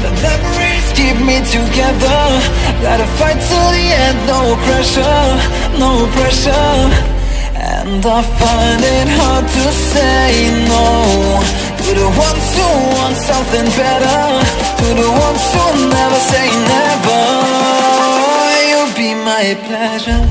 The memories keep me together. Gotta fight till the end, no pressure, no pressure. And I find it hard to say no to the ones who want something better, to the ones who never say never. You'll be my pleasure.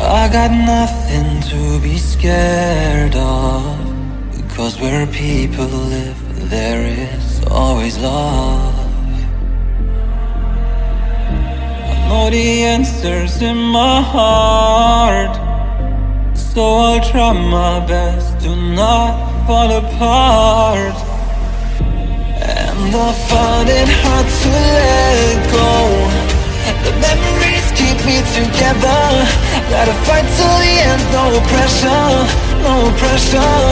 I got nothing to be scared of, because where people live, there is always love. I know the answers in my heart, so I'll try my best to not fall apart. And I find it hard to let go. The memories keep me together. Gotta fight till the end, no pressure, no pressure.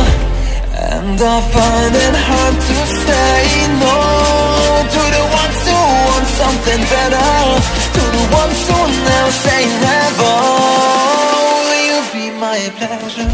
And I find it hard to say no to the ones who want something better, to the ones who never say never. Will you be my pleasure?